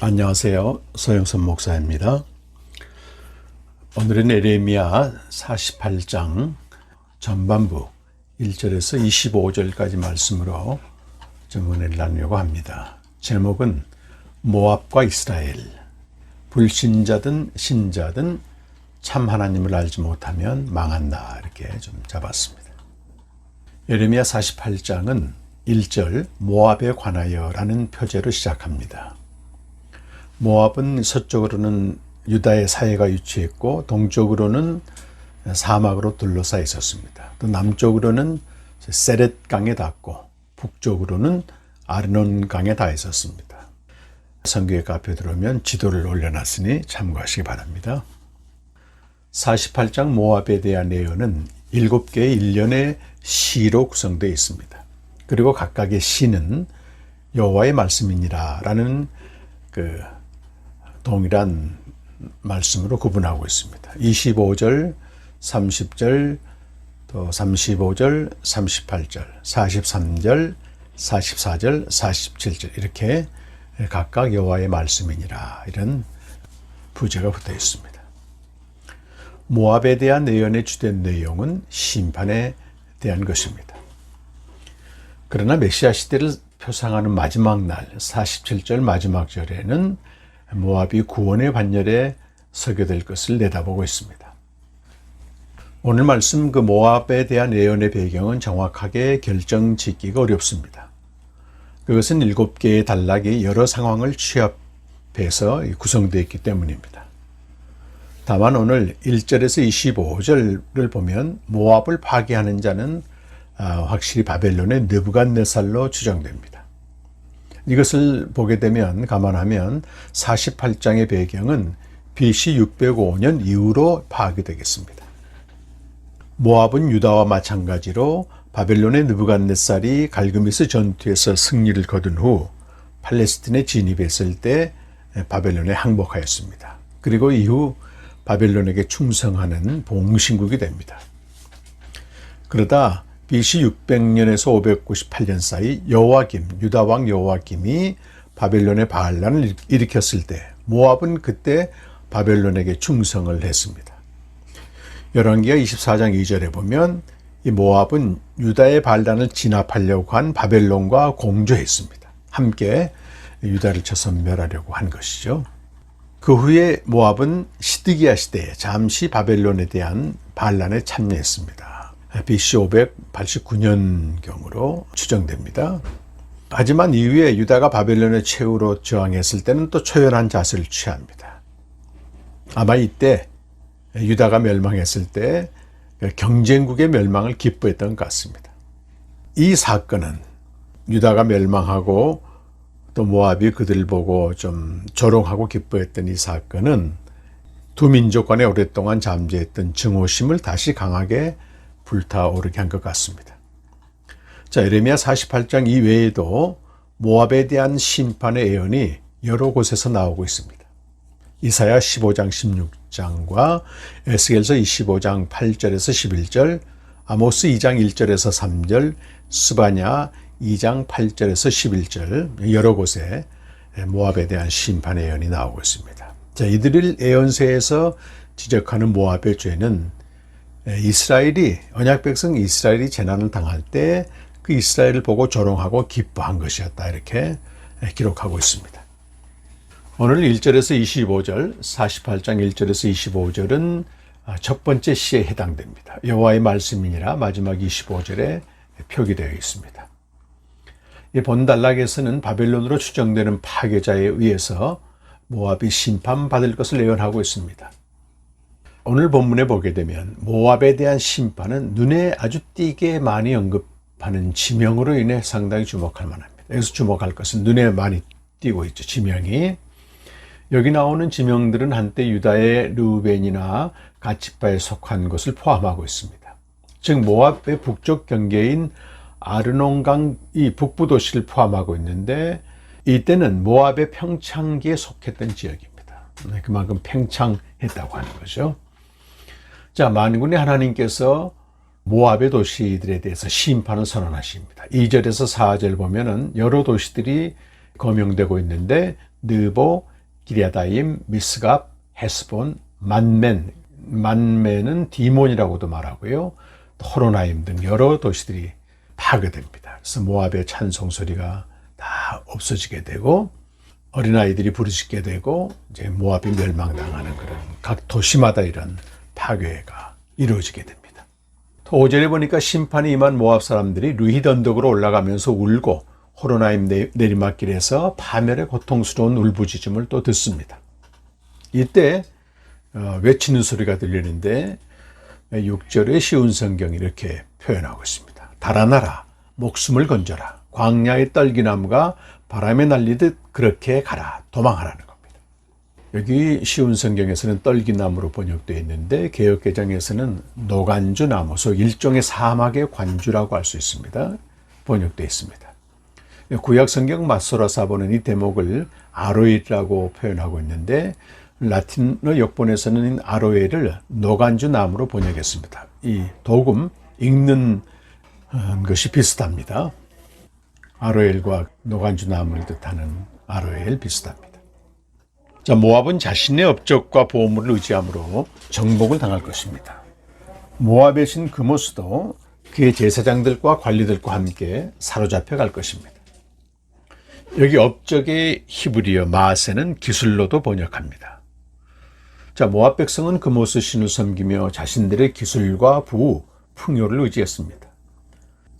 안녕하세요. 서영선 목사입니다. 오늘은 에레미야 48장 전반부 1절에서 25절까지 말씀으로 좀 은혜를 나누려고 합니다. 제목은 모압과 이스라엘, 불신자든 신자든 참 하나님을 알지 못하면 망한다, 이렇게 좀 잡았습니다. 에레미야 48장은 1절 모압에 관하여라는 표제로 시작합니다. 모압은 서쪽으로는 유다의 사해가 위치했고 동쪽으로는 사막으로 둘러싸여 있었습니다. 또 남쪽으로는 세렛 강에 닿고 북쪽으로는 아르논 강에 닿아 있었습니다. 성경에 앞에 들어오면 지도를 올려놨으니 참고하시기 바랍니다. 48장 모압에 대한 예언은 7개의 일련의 시로 구성되어 있습니다. 그리고 각각의 시는 여호와의 말씀이니라 라는 동일한 말씀으로 구분하고 있습니다. 25절, 30절, 또 35절, 38절, 43절, 44절, 47절 이렇게 각각 여호와의 말씀이니라 이런 부제가 붙어 있습니다. 모압에 대한 예언의 주된 내용은 심판에 대한 것입니다. 그러나 메시아 시대를 표상하는 마지막 날 47절 마지막 절에는 모압이 구원의 반열에 서게 될 것을 내다보고 있습니다. 오늘 말씀 모압에 대한 예언의 배경은 정확하게 결정짓기가 어렵습니다. 그것은 7개의 단락이 여러 상황을 취합해서 구성되어 있기 때문입니다. 다만 오늘 1절에서 25절을 보면 모압을 파괴하는 자는 확실히 바벨론의 느부갓네살로 추정됩니다. 이것을 보게 되면 감안하면 48장의 배경은 BC 605년 이후로 파악이 되겠습니다. 모압은 유다와 마찬가지로 바벨론의 느부갓네살이 갈그미스 전투에서 승리를 거둔 후 팔레스틴에 진입했을 때 바벨론에 항복하였습니다. 그리고 이후 바벨론에게 충성하는 봉신국이 됩니다. 그러다 BC 600년에서 598년 사이 유다 왕 여호와김이 바벨론의 반란을 일으켰을 때 모압은 그때 바벨론에게 충성을 했습니다. 열왕기하 24장 2절에 보면 이 모압은 유다의 반란을 진압하려고 한 바벨론과 공조했습니다. 함께 유다를 쳐서 멸하려고 한 것이죠. 그 후에 모압은 시드기야 시대에 잠시 바벨론에 대한 반란에 참여했습니다. BC 589년경으로 추정됩니다. 하지만 이후에 유다가 바벨론의 최후로 저항했을 때는 또 초연한 자세를 취합니다. 아마 이때 유다가 멸망했을 때 경쟁국의 멸망을 기뻐했던 것 같습니다. 이 사건은 유다가 멸망하고 또 모압이 그들을 보고 좀 조롱하고 기뻐했던 이 사건은 두 민족 간에 오랫동안 잠재했던 증오심을 다시 강하게 불타오르게 한 것 같습니다. 자, 에레미야 48장 이외에도 모압에 대한 심판의 예언이 여러 곳에서 나오고 있습니다. 이사야 15장 16장과 에스겔서 25장 8절에서 11절, 아모스 2장 1절에서 3절, 스바냐 2장 8절에서 11절 여러 곳에 모압에 대한 심판의 예언이 나오고 있습니다. 자, 이들을 예언서에서 지적하는 모압의 죄는 이스라엘이 언약 백성 이스라엘이 재난을 당할 때 그 이스라엘을 보고 조롱하고 기뻐한 것이었다, 이렇게 기록하고 있습니다. 오늘 1절에서 25절, 48장 1절에서 25절은 첫 번째 시에 해당됩니다. 여호와의 말씀이니라 마지막 25절에 표기되어 있습니다. 이 본단락에서는 바벨론으로 추정되는 파괴자에 의해서 모압이 심판받을 것을 예언하고 있습니다. 오늘 본문에 보게 되면 모압에 대한 심판은 눈에 아주 띄게 많이 언급하는 지명으로 인해 상당히 주목할 만합니다. 여기서 주목할 것은 눈에 많이 띄고 있죠. 지명이. 여기 나오는 지명들은 한때 유다의 르우벤이나 갓지파에 속한 것을 포함하고 있습니다. 즉 모압의 북쪽 경계인 아르논강 이 북부 도시를 포함하고 있는데 이때는 모압의 평창기에 속했던 지역입니다. 그만큼 팽창했다고 하는 거죠. 자, 만군의 하나님께서 모압의 도시들에 대해서 심판을 선언하십니다. 2절에서 4절 보면은 여러 도시들이 거명되고 있는데 느보, 기랴다임, 미스갑, 헤스본, 만멘은 디몬이라고도 말하고요. 호로나임 등 여러 도시들이 파괴됩니다. 그래서 모압의 찬송 소리가 다 없어지게 되고 어린아이들이 부르짖게 되고 이제 모압이 멸망당하는 그런 각 도시마다 이런 파괴가 이루어지게 됩니다. 5절에 보니까 심판이 임한 모압 사람들이 루힛 언덕으로 올라가면서 울고 호로나임 내리막길에서 파멸의 고통스러운 울부짖음을 또 듣습니다. 이때 외치는 소리가 들리는데 6절의 쉬운 성경이 이렇게 표현하고 있습니다. 달아나라, 목숨을 건져라, 광야의 떨기나무가 바람에 날리듯 그렇게 가라, 도망하라는 겁니다. 여기 쉬운 성경에서는 떨기나무로 번역되어 있는데 개역개정에서는 노간주나무, 소 일종의 사막의 관주라고 할 수 있습니다. 번역되어 있습니다. 구약 성경 마소라사보는 이 대목을 아로엘이라고 표현하고 있는데 라틴어 역본에서는 아로엘을 노간주나무로 번역했습니다. 이 도금 읽는 것이 비슷합니다. 아로엘과 노간주나무를 뜻하는 아로엘 비슷합니다. 자, 모압은 자신의 업적과 보물을 의지함으로 정복을 당할 것입니다. 모압의 신 그모스도 그의 제사장들과 관리들과 함께 사로잡혀 갈 것입니다. 여기 업적의 히브리어 마세는 기술로도 번역합니다. 자, 모압 백성은 그모스 신을 섬기며 자신들의 기술과 부우, 풍요를 의지했습니다.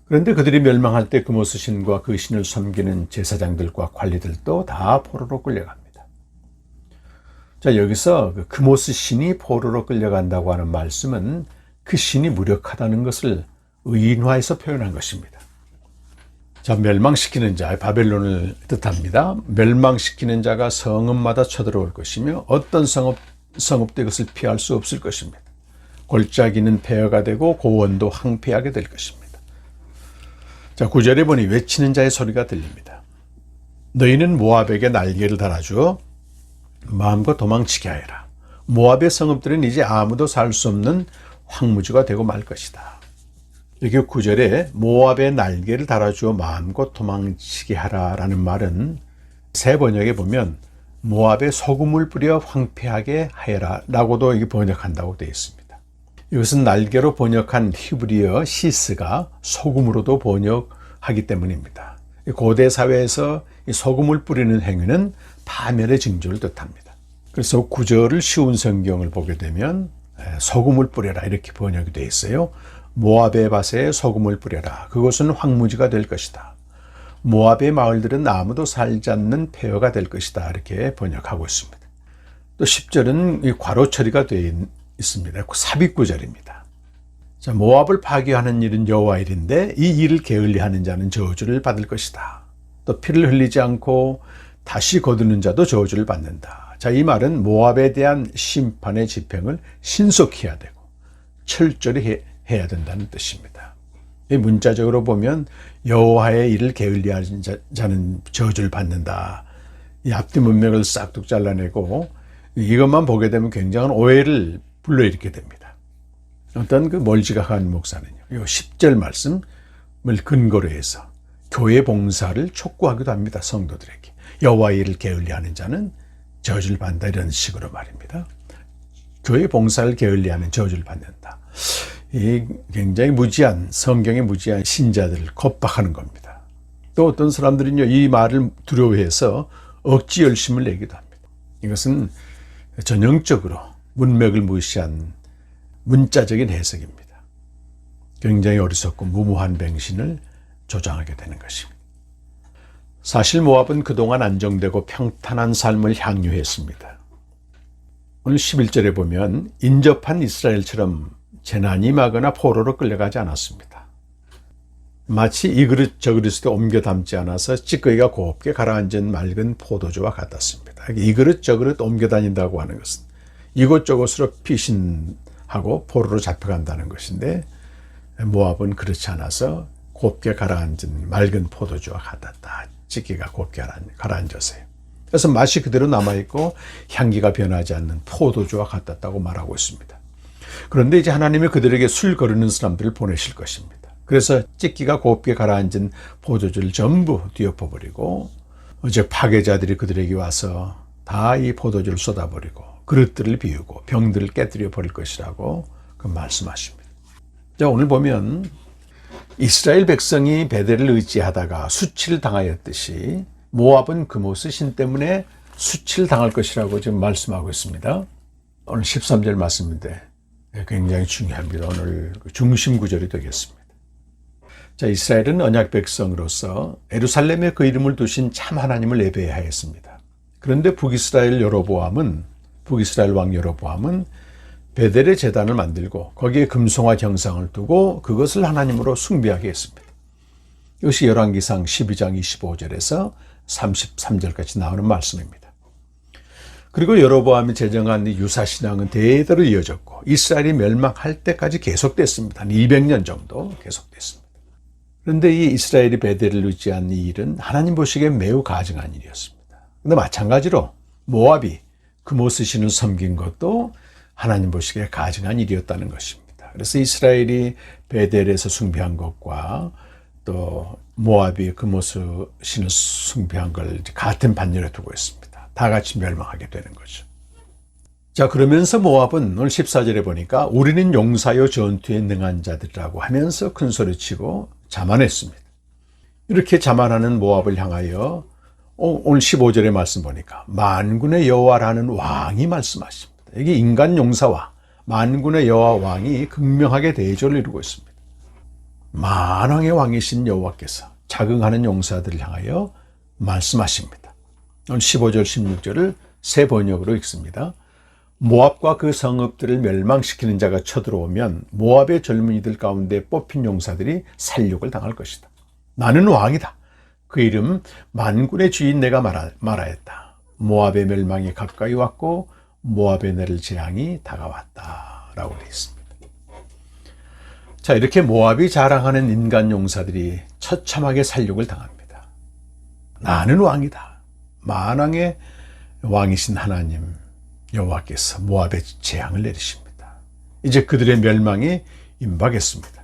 그런데 그들이 멸망할 때 그모스 신과 그 신을 섬기는 제사장들과 관리들도 다 포로로 끌려갑니다. 자, 여기서 그모스 신이 포로로 끌려간다고 하는 말씀은 그 신이 무력하다는 것을 의인화해서 표현한 것입니다. 자, 멸망시키는 자, 바벨론을 뜻합니다. 멸망시키는 자가 성읍마다 쳐들어올 것이며 어떤 성읍도 이것을 피할 수 없을 것입니다. 골짜기는 폐허가 되고 고원도 황폐하게 될 것입니다. 자, 9절에 보니 외치는 자의 소리가 들립니다. 너희는 모압에게 날개를 달아주어 마음껏 도망치게 하여라. 모압의 성읍들은 이제 아무도 살 수 없는 황무지가 되고 말 것이다. 여기 9절에 모압의 날개를 달아주어 마음껏 도망치게 하라라는 말은 새 번역에 보면 모압에 소금을 뿌려 황폐하게 하여라 라고도 이게 번역한다고 되어 있습니다. 이것은 날개로 번역한 히브리어 시스가 소금으로도 번역하기 때문입니다. 고대 사회에서 소금을 뿌리는 행위는 파멸의 징조를 뜻합니다. 그래서 9절을 쉬운 성경을 보게 되면 소금을 뿌려라 이렇게 번역이 되어 있어요. 모압의 밭에 소금을 뿌려라. 그것은 황무지가 될 것이다. 모압의 마을들은 아무도 살지 않는 폐허가 될 것이다. 이렇게 번역하고 있습니다. 또 10절은 괄호 처리가 되어 있습니다. 삽입구절입니다. 자, 모압을 파괴하는 일은 여호와 일인데 이 일을 게을리하는 자는 저주를 받을 것이다. 또 피를 흘리지 않고 다시 거두는 자도 저주를 받는다. 자, 이 말은 모압에 대한 심판의 집행을 신속히 해야 되고 철저히 해야 된다는 뜻입니다. 이 문자적으로 보면 여호와의 일을 게을리하는 자는 저주를 받는다. 이 앞뒤 문맥을 싹둑 잘라내고 이것만 보게 되면 굉장한 오해를 불러일으키게 됩니다. 어떤 멀지각한 목사는요, 이 10절 말씀을 근거로 해서 교회 봉사를 촉구하기도 합니다. 성도들에게. 여호와의 일을 게을리하는 자는 저주를 받는다 이런 식으로 말입니다. 교회 봉사를 게을리하는 저주를 받는다. 이 굉장히 무지한 성경의 무지한 신자들을 겁박하는 겁니다. 또 어떤 사람들은요 이 말을 두려워해서 억지 열심을 내기도 합니다. 이것은 전형적으로 문맥을 무시한 문자적인 해석입니다. 굉장히 어리석고 무모한 맹신을 조장하게 되는 것입니다. 사실 모압은 그동안 안정되고 평탄한 삶을 향유했습니다. 오늘 11절에 보면 인접한 이스라엘처럼 재난이 임하거나 포로로 끌려가지 않았습니다. 마치 이 그릇 저 그릇에 옮겨 담지 않아서 찌꺼기가 곱게 가라앉은 맑은 포도주와 같았습니다. 이 그릇 저 그릇 옮겨 다닌다고 하는 것은 이곳저곳으로 피신하고 포로로 잡혀간다는 것인데 모압은 그렇지 않아서 곱게 가라앉은 맑은 포도주와 같았다. 찌꺼기가 곱게 가라앉았어요. 그래서 맛이 그대로 남아있고 향기가 변하지 않는 포도주와 같았다고 말하고 있습니다. 그런데 이제 하나님이 그들에게 술 거르는 사람들을 보내실 것입니다. 그래서 찌꺼기가 곱게 가라앉은 포도주를 전부 뒤엎어버리고 즉 파괴자들이 그들에게 와서 다 이 포도주를 쏟아버리고 그릇들을 비우고 병들을 깨뜨려 버릴 것이라고 그 말씀하십니다. 자, 오늘 보면 이스라엘 백성이 베델을 의지하다가 수치를 당하였듯이 모압은 그모스 신 때문에 수치를 당할 것이라고 지금 말씀하고 있습니다. 오늘 13절 말씀인데 굉장히 중요합니다. 오늘 중심 구절이 되겠습니다. 자, 이스라엘은 언약 백성으로서 예루살렘에 그 이름을 두신 참 하나님을 예배하였습니다. 그런데 북이스라엘 왕 여로보암은 베델의 제단을 만들고 거기에 금송아 형상을 두고 그것을 하나님으로 숭배하게 했습니다. 이것이 열왕기상 12장 25절에서 33절까지 나오는 말씀입니다. 그리고 여로보암이 제정한 이 유사신앙은 대대로 이어졌고 이스라엘이 멸망할 때까지 계속됐습니다. 한 200년 정도 계속됐습니다. 그런데 이 이스라엘이 베델을 의지한 이 일은 하나님 보시기에 매우 가증한 일이었습니다. 근데 마찬가지로 모압이 그모스 신을 섬긴 것도 하나님 보시기에 가증한 일이었다는 것입니다. 그래서 이스라엘이 베델에서 숭배한 것과 또 모압이 그모스 신을 숭배한 걸 같은 반열에 두고 있습니다. 다 같이 멸망하게 되는 거죠. 자, 그러면서 모압은 오늘 14절에 보니까 우리는 용사요 전투에 능한 자들이라고 하면서 큰 소리치고 자만했습니다. 이렇게 자만하는 모압을 향하여 오늘 15절의 말씀 보니까 만군의 여호와라는 왕이 말씀하십니다. 이게 인간 용사와 만군의 여호와 왕이 극명하게 대조를 이루고 있습니다. 만왕의 왕이신 여호와께서 자긍하는 용사들을 향하여 말씀하십니다. 오늘 15절 16절을 새 번역으로 읽습니다. 모압과 그 성읍들을 멸망시키는 자가 쳐들어오면 모압의 젊은이들 가운데 뽑힌 용사들이 살육을 당할 것이다. 나는 왕이다. 그 이름 만군의 주인 내가 말하였다. 모압의 멸망이 가까이 왔고 모압에 내릴 재앙이 다가왔다 라고 되어 있습니다. 자, 이렇게 모압이 자랑하는 인간 용사들이 처참하게 살육을 당합니다. 나는 왕이다. 만왕의 왕이신 하나님 여호와께서 모압에 재앙을 내리십니다. 이제 그들의 멸망이 임박했습니다.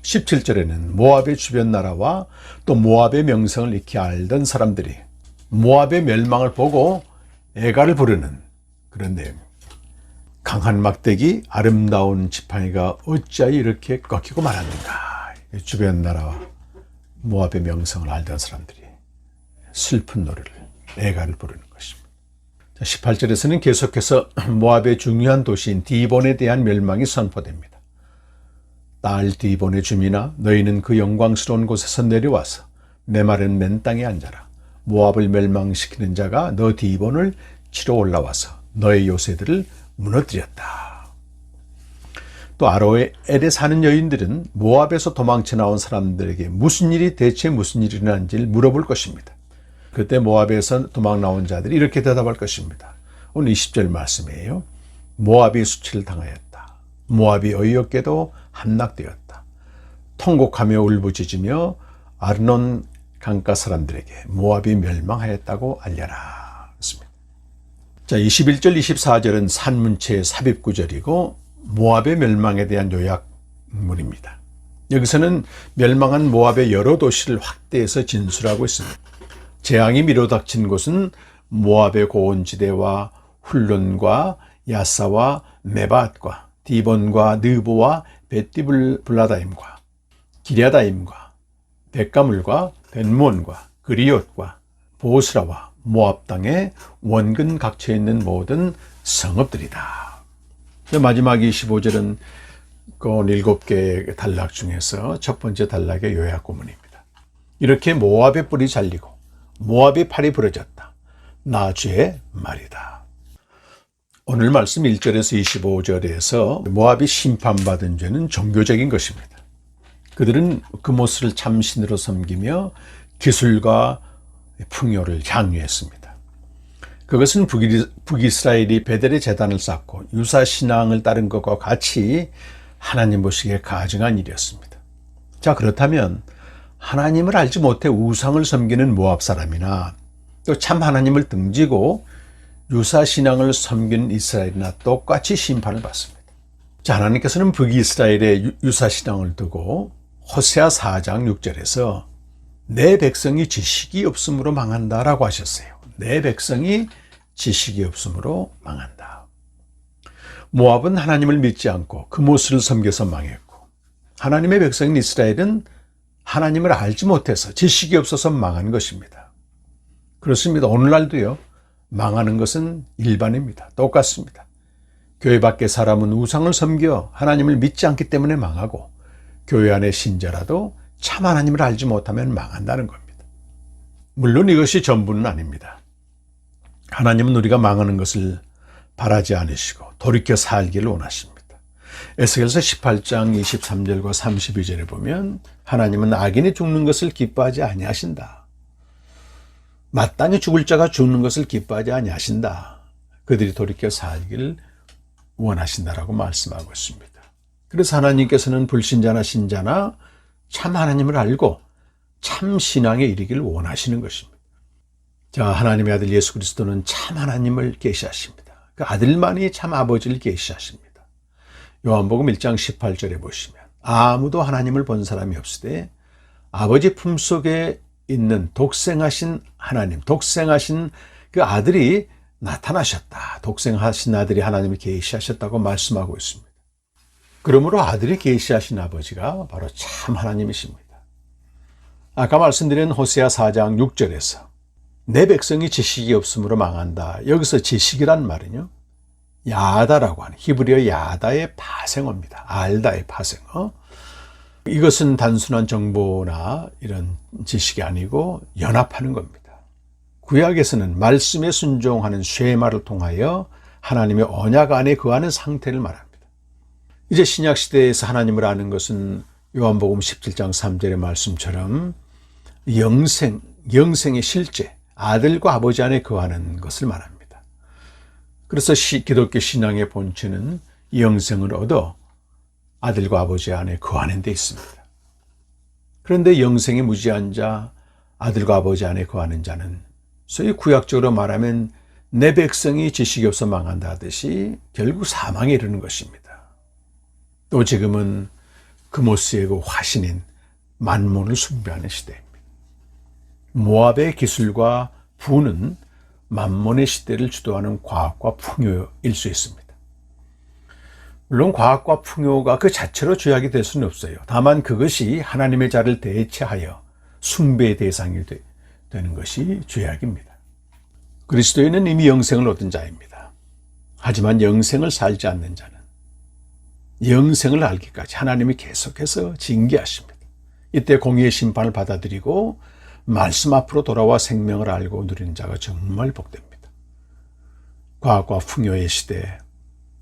17절에는 모압의 주변 나라와 또 모압의 명성을 익히 알던 사람들이 모압의 멸망을 보고 애가를 부르는 그런 내용입니다. 강한 막대기, 아름다운 지팡이가 어찌하여 이렇게 꺾이고 말았는가. 주변 나라와 모압의 명성을 알던 사람들이 슬픈 노래를, 애가를 부르는 것입니다. 18절에서는 계속해서 모압의 중요한 도시인 디본에 대한 멸망이 선포됩니다. 딸 디본의 주민아, 너희는 그 영광스러운 곳에서 내려와서 메마른 맨 땅에 앉아라. 모압을 멸망시키는 자가 너 디본을 치러 올라와서 너의 요새들을 무너뜨렸다. 또 아로엘에 사는 여인들은 모압에서 도망쳐 나온 사람들에게 대체 무슨 일이 일어난지를 물어볼 것입니다. 그때 모압에서 도망 나온 자들이 이렇게 대답할 것입니다. 오늘 20절 말씀이에요. 모압이 수치를 당하였다. 모압이 어이없게도 함락되었다. 통곡하며 울부짖으며 아르논 강가 사람들에게 모압이 멸망하였다고 알려라. 그렇습니다. 자, 21절, 24절은 산문체의 삽입구절이고 모압의 멸망에 대한 요약문입니다. 여기서는 멸망한 모압의 여러 도시를 확대해서 진술하고 있습니다. 재앙이 밀어닥친 곳은 모압의 고온지대와 훌론과 야사와 메밧과 디본과 느보와 벳디블라다임과 기랴다임과 벳가물과 벳몬과 그리옷과 보스라와 모압 땅에 원근 각처에 있는 모든 성읍들이다. 마지막 25절은 그 7개의 단락 중에서 첫 번째 단락의 요약 구문입니다. 이렇게 모압의 뿔이 잘리고 모압의 팔이 부러졌다. 나 주의 말이다. 오늘 말씀 1절에서 25절에서 모압이 심판받은 죄는 종교적인 것입니다. 그들은 그모스를 참신으로 섬기며 기술과 풍요를 향유했습니다. 그것은 북이스라엘이 베델의 제단을 쌓고 유사신앙을 따른 것과 같이 하나님 보시기에 가증한 일이었습니다. 자, 그렇다면 하나님을 알지 못해 우상을 섬기는 모압 사람이나 또 참 하나님을 등지고 유사신앙을 섬기는 이스라엘이나 똑같이 심판을 받습니다. 자, 하나님께서는 북이스라엘의 유사신앙을 두고 호세아 4장 6절에서 내 백성이 지식이 없음으로 망한다라고 하셨어요. 내 백성이 지식이 없으므로 망한다. 모압은 하나님을 믿지 않고 그모스를 섬겨서 망했고, 하나님의 백성인 이스라엘은 하나님을 알지 못해서 지식이 없어서 망한 것입니다. 그렇습니다. 오늘날도요, 망하는 것은 일반입니다. 똑같습니다. 교회 밖의 사람은 우상을 섬겨 하나님을 믿지 않기 때문에 망하고, 교회 안의 신자라도 참 하나님을 알지 못하면 망한다는 겁니다. 물론 이것이 전부는 아닙니다. 하나님은 우리가 망하는 것을 바라지 않으시고 돌이켜 살기를 원하십니다. 에스겔서 18장 23절과 32절에 보면 하나님은 악인이 죽는 것을 기뻐하지 아니하신다. 마땅히 죽을 자가 죽는 것을 기뻐하지 아니하신다. 그들이 돌이켜 살기를 원하신다라고 말씀하고 있습니다. 그래서 하나님께서는 불신자나 신자나 참 하나님을 알고 참 신앙에 이르기를 원하시는 것입니다. 자, 하나님의 아들 예수 그리스도는 참 하나님을 계시하십니다. 그 아들만이 참 아버지를 계시하십니다. 요한복음 1장 18절에 보시면 아무도 하나님을 본 사람이 없으되 아버지 품속에 있는 독생하신 하나님, 독생하신 그 아들이 나타나셨다. 독생하신 아들이 하나님을 계시하셨다고 말씀하고 있습니다. 그러므로 아들이 계시하신 아버지가 바로 참 하나님이십니다. 아까 말씀드린 호세아 4장 6절에서 내 백성이 지식이 없으므로 망한다. 여기서 지식이란 말은요, 야다라고 하는 히브리어 야다의 파생어입니다. 알다의 파생어. 이것은 단순한 정보나 이런 지식이 아니고 연합하는 겁니다. 구약에서는 말씀에 순종하는 쉐마를 통하여 하나님의 언약 안에 거하는 상태를 말합니다. 이제 신약시대에서 하나님을 아는 것은 요한복음 17장 3절의 말씀처럼 영생의 실제, 아들과 아버지 안에 거하는 것을 말합니다. 그래서 기독교 신앙의 본체는 영생을 얻어 아들과 아버지 안에 거하는 데 있습니다. 그런데 영생이 무지한 자, 아들과 아버지 안에 거하는 자는 소위 구약적으로 말하면 내 백성이 지식이 없어 망한다 하듯이 결국 사망에 이르는 것입니다. 또 지금은 그모스의 그 화신인 만몬을 숭배하는 시대입니다. 모압의 기술과 부는 만몬의 시대를 주도하는 과학과 풍요일 수 있습니다. 물론 과학과 풍요가 그 자체로 죄악이 될 수는 없어요. 다만 그것이 하나님의 자를 대체하여 숭배의 대상이 되는 것이 죄악입니다. 그리스도인은 이미 영생을 얻은 자입니다. 하지만 영생을 살지 않는 자는 영생을 알기까지 하나님이 계속해서 징계하십니다. 이때 공의의 심판을 받아들이고 말씀 앞으로 돌아와 생명을 알고 누리는 자가 정말 복됩니다. 과학과 풍요의 시대,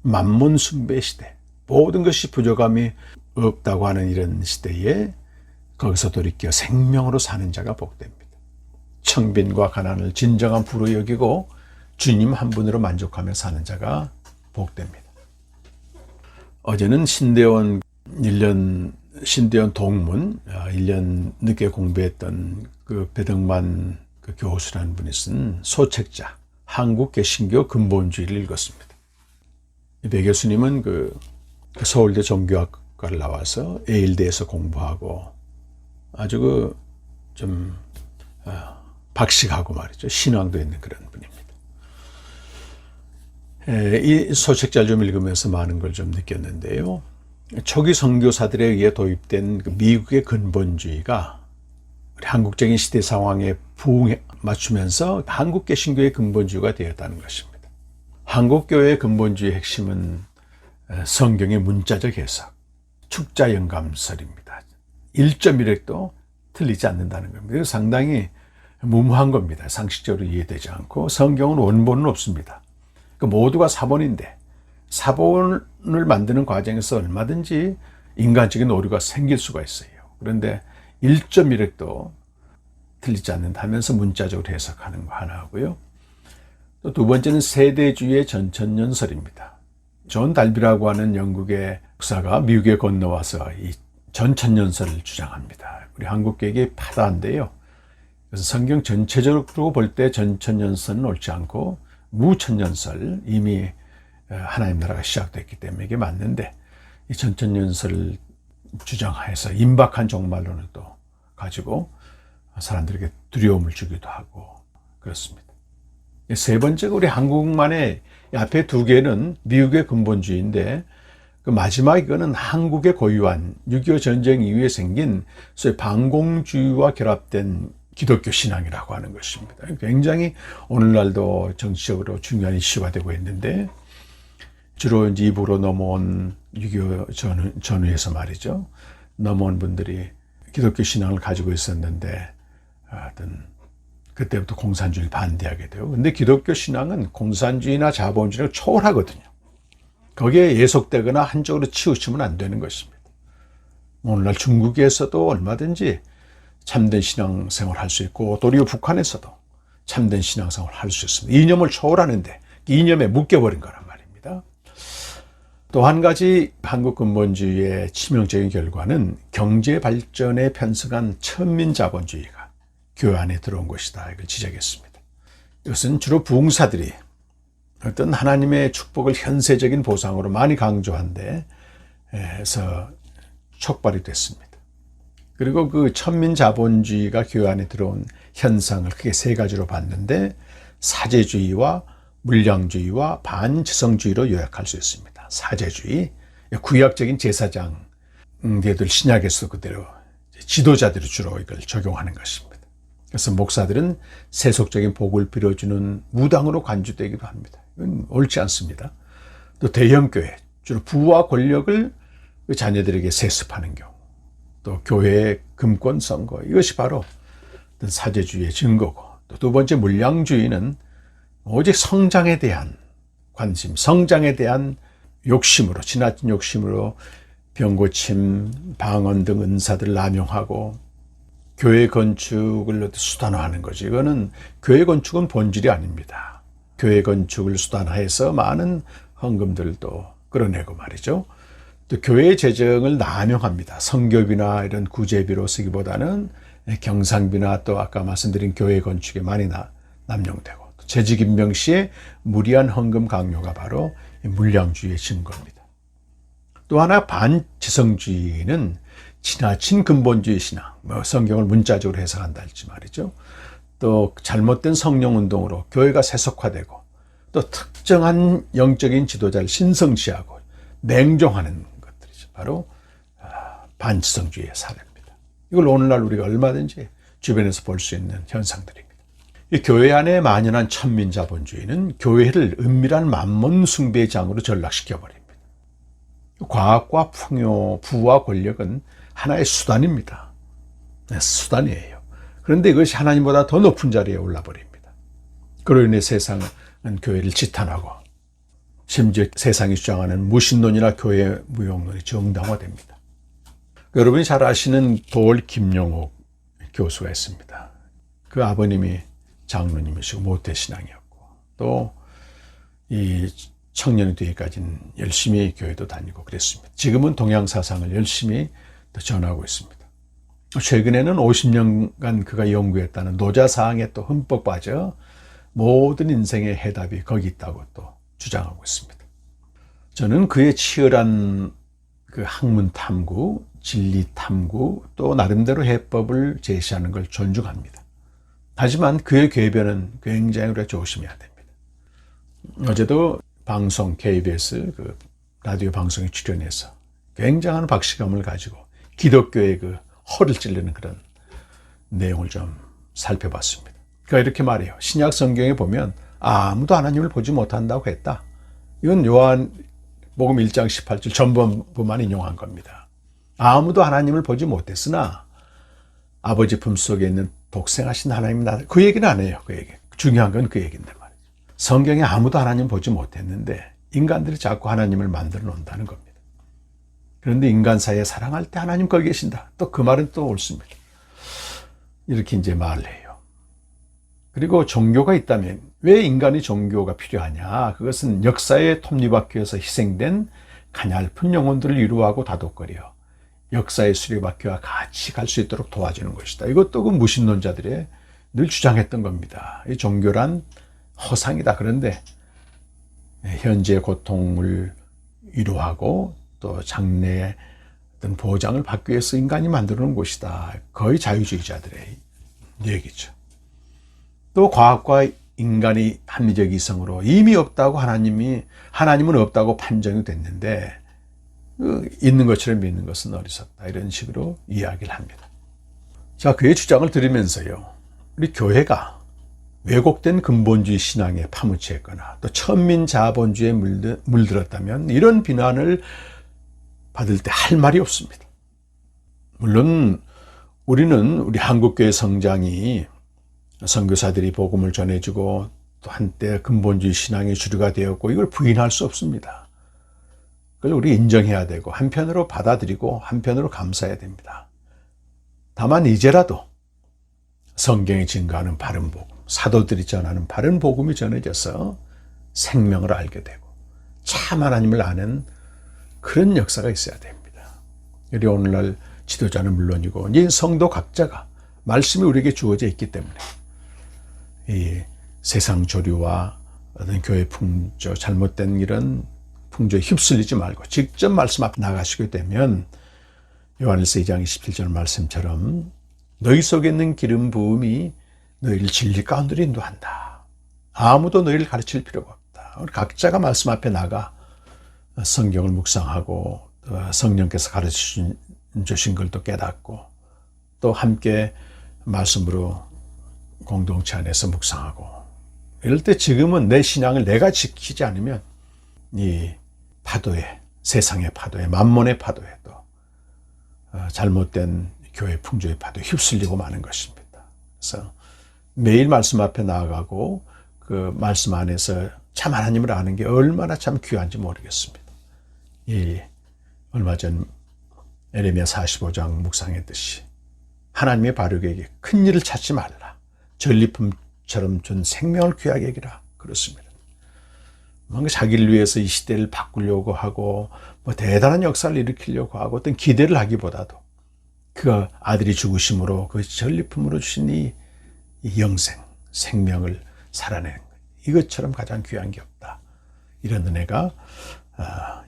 만몬 숭배 시대, 모든 것이 부족함이 없다고 하는 이런 시대에 거기서 돌이켜 생명으로 사는 자가 복됩니다. 청빈과 가난을 진정한 부로 여기고 주님 한 분으로 만족하며 사는 자가 복됩니다. 어제는 신대원 동문 1년 늦게 공부했던 그 배덕만 그 교수라는 분이 쓴 소책자 한국 개신교 근본주의를 읽었습니다. 배 교수님은 그 서울대 종교학과를 나와서 예일대에서 공부하고 아주 좀 박식하고 말이죠. 신앙도 있는 그런 분입니다. 이 소책자를 좀 읽으면서 많은 걸 좀 느꼈는데요. 초기 선교사들에 의해 도입된 그 미국의 근본주의가 우리 한국적인 시대 상황에 부응에 맞추면서 한국 개신교의 근본주의가 되었다는 것입니다. 한국교회의 근본주의의 핵심은 성경의 문자적 해석, 축자 영감설입니다. 1.1획도 틀리지 않는다는 겁니다. 상당히 무모한 겁니다. 상식적으로 이해되지 않고 성경은 원본은 없습니다. 모두가 사본인데 사본을 만드는 과정에서 얼마든지 인간적인 오류가 생길 수가 있어요. 그런데 1.1획도 틀리지 않는다면서 문자적으로 해석하는 거 하나 하고요. 또 두 번째는 세대주의의 전천년설입니다. 존 달비라고 하는 영국의 목사가 미국에 건너와서 이 전천년설을 주장합니다. 우리 한국교회에 파다한데요. 그래서 성경 전체적으로 볼 때 전천년설은 옳지 않고 무천년설, 이미 하나님 나라가 시작됐기 때문에 이게 맞는데 이 전천년설을 주장해서 임박한 종말론을 또 가지고 사람들에게 두려움을 주기도 하고 그렇습니다. 세 번째가 우리 한국만의 앞에 두 개는 미국의 근본주의인데 그 마지막 이거는 한국의 고유한 6.25 전쟁 이후에 생긴 소위 반공주의와 결합된 기독교 신앙이라고 하는 것입니다. 굉장히 오늘날도 정치적으로 중요한 이슈가 되고 있는데 주로 이제 이북으로 넘어온 6.25 전후에서 말이죠. 넘어온 분들이 기독교 신앙을 가지고 있었는데 하여튼 그때부터 공산주의를 반대하게 돼요. 근데 기독교 신앙은 공산주의나 자본주의를 초월하거든요. 거기에 예속되거나 한쪽으로 치우치면 안 되는 것입니다. 오늘날 중국에서도 얼마든지 참된 신앙생활을 할 수 있고 또 그리고 북한에서도 참된 신앙생활을 할 수 있습니다. 이념을 초월하는데 이념에 묶여버린 거란 말입니다. 또 한 가지 한국 근본주의의 치명적인 결과는 경제 발전에 편승한 천민자본주의가 교회 안에 들어온 것이다. 이걸 지적했습니다. 이것은 주로 부흥사들이 어떤 하나님의 축복을 현세적인 보상으로 많이 강조한 데에서 촉발이 됐습니다. 그리고 그 천민자본주의가 교회 안에 들어온 현상을 크게 세 가지로 봤는데 사제주의와 물량주의와 반지성주의로 요약할 수 있습니다. 사제주의, 구약적인 제사장들 신약에서 그대로 지도자들이 주로 이걸 적용하는 것입니다. 그래서 목사들은 세속적인 복을 빌어주는 무당으로 간주되기도 합니다. 이건 옳지 않습니다. 또 대형교회, 주로 부와 권력을 자녀들에게 세습하는 경우, 또 교회의 금권 선거, 이것이 바로 어떤 사제주의의 증거고, 또 두 번째 물량주의는 오직 성장에 대한 관심, 성장에 대한 욕심으로, 지나친 욕심으로 병고침, 방언 등 은사들을 남용하고 교회 건축을 수단화하는 거지. 이거는 교회 건축은 본질이 아닙니다. 교회 건축을 수단화해서 많은 헌금들도 끌어내고 말이죠. 또 교회 재정을 남용합니다. 성교비나 이런 구제비로 쓰기보다는 경상비나 또 아까 말씀드린 교회 건축에 많이 남용되고, 재직 임명 시에 무리한 헌금 강요가 바로 물량주의의 증거입니다. 또 하나 반지성주의는 지나친 근본주의 신앙, 성경을 문자적으로 해석한다 할지 말이죠. 또 잘못된 성령운동으로 교회가 세속화되고 또 특정한 영적인 지도자를 신성시하고 맹종하는 것들이죠. 바로 반지성주의의 사례입니다. 이걸 오늘날 우리가 얼마든지 주변에서 볼 수 있는 현상들입니다. 이 교회 안에 만연한 천민자본주의는 교회를 은밀한 만몬 숭배의 장으로 전락시켜버립니다. 과학과 풍요, 부와 권력은 하나의 수단입니다. 수단이에요. 그런데 이것이 하나님보다 더 높은 자리에 올라버립니다. 그로 인해 세상은 교회를 지탄하고 심지어 세상이 주장하는 무신론이나 교회 무용론이 정당화됩니다. 여러분이 잘 아시는 돌 김용옥 교수가 있습니다. 그 아버님이 장로님이시고 모태신앙이었고 또 이 청년이 되기까지는 열심히 교회도 다니고 그랬습니다. 지금은 동양사상을 열심히 또 전하고 있습니다. 최근에는 50년간 그가 연구했다는 노자사항에 또 흠뻑 빠져 모든 인생의 해답이 거기 있다고 또 주장하고 있습니다. 저는 그의 치열한 그 학문 탐구, 진리 탐구, 또 나름대로 해법을 제시하는 걸 존중합니다. 하지만 그의 궤변은 굉장히 우리가 조심해야 됩니다. 어제도 방송, KBS 그 라디오 방송에 출연해서 굉장한 박시감을 가지고 기독교의 그 허를 찔르는 그런 내용을 좀 살펴봤습니다. 그러니까 이렇게 말해요. 신약 성경에 보면 아무도 하나님을 보지 못한다고 했다. 이건 요한복음 1장 18절 전반부만 인용한 겁니다. 아무도 하나님을 보지 못했으나 아버지 품속에 있는 독생하신 하나님 나를, 그 얘기는 안 해요. 그 얘기. 중요한 건 그 얘기인데 말이죠. 성경에 아무도 하나님 보지 못했는데 인간들이 자꾸 하나님을 만들어 놓는다는 겁니다. 그런데 인간 사이에 사랑할 때 하나님 거기 계신다. 또 그 말은 또 옳습니다. 이렇게 이제 말을 해요. 그리고 종교가 있다면 왜 인간이 종교가 필요하냐? 그것은 역사의 톱니바퀴에서 희생된 가냘픈 영혼들을 위로하고 다독거려 역사의 수레바퀴와 같이 갈 수 있도록 도와주는 것이다. 이것도 그 무신론자들의 늘 주장했던 겁니다. 이 종교란 허상이다. 그런데 현재의 고통을 위로하고 또 장래의 어떤 보장을 받기 위해서 인간이 만들어 놓은 곳이다. 거의 자유주의자들의 얘기죠. 또 과학과 인간의 합리적 이성으로 이미 없다고 하나님은 없다고 판정이 됐는데 있는 것처럼 믿는 것은 어리석다, 이런 식으로 이야기를 합니다. 자, 그의 주장을 들으면서요, 우리 교회가 왜곡된 근본주의 신앙에 파묻혀 있거나 또 천민 자본주의에 물들었다면 이런 비난을 받을 때 할 말이 없습니다. 물론 우리는 우리 한국교회 성장이 선교사들이 복음을 전해주고 또 한때 근본주의 신앙의 주류가 되었고 이걸 부인할 수 없습니다. 그걸 우리 인정해야 되고 한편으로 받아들이고 한편으로 감사해야 됩니다. 다만 이제라도 성경이 증거하는 바른 복음, 사도들이 전하는 바른 복음이 전해져서 생명을 알게 되고 참 하나님을 아는 그런 역사가 있어야 됩니다. 우리 오늘날 지도자는 물론이고 이 성도 각자가 말씀이 우리에게 주어져 있기 때문에 이 세상 조류와 어떤 교회 풍조, 잘못된 이런 풍조에 휩쓸리지 말고 직접 말씀 앞에 나가시게 되면 요한일서 2장 27절 말씀처럼 너희 속에 있는 기름 부음이 너희를 진리 가운데로 인도한다. 아무도 너희를 가르칠 필요가 없다. 우리 각자가 말씀 앞에 나가 성경을 묵상하고 성령께서 가르쳐 주신 걸 또 깨닫고 또 함께 말씀으로 공동체 안에서 묵상하고 이럴 때 지금은 내 신앙을 내가 지키지 않으면 이 파도에, 세상의 파도에, 만몬의 파도에 또 잘못된 교회 풍조의 파도에 휩쓸리고 마는 것입니다. 그래서 매일 말씀 앞에 나아가고 그 말씀 안에서 참 하나님을 아는 게 얼마나 참 귀한지 모르겠습니다. 얼마 전 에레미야 45장 묵상했듯이 하나님의 바르게 큰 일을 찾지 말라. 전리품처럼 준 생명을 귀하게 여기라. 그렇습니다. 뭔가 자기를 위해서 이 시대를 바꾸려고 하고 뭐 대단한 역사를 일으키려고 하고 어떤 기대를 하기보다도 그 아들이 죽으심으로 그 전리품으로 주신 이 영생, 생명을 살아내는 것. 이것처럼 가장 귀한 게 없다. 이런 은혜가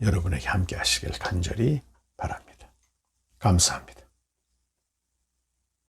여러분에게 함께 하시길 간절히 바랍니다. 감사합니다.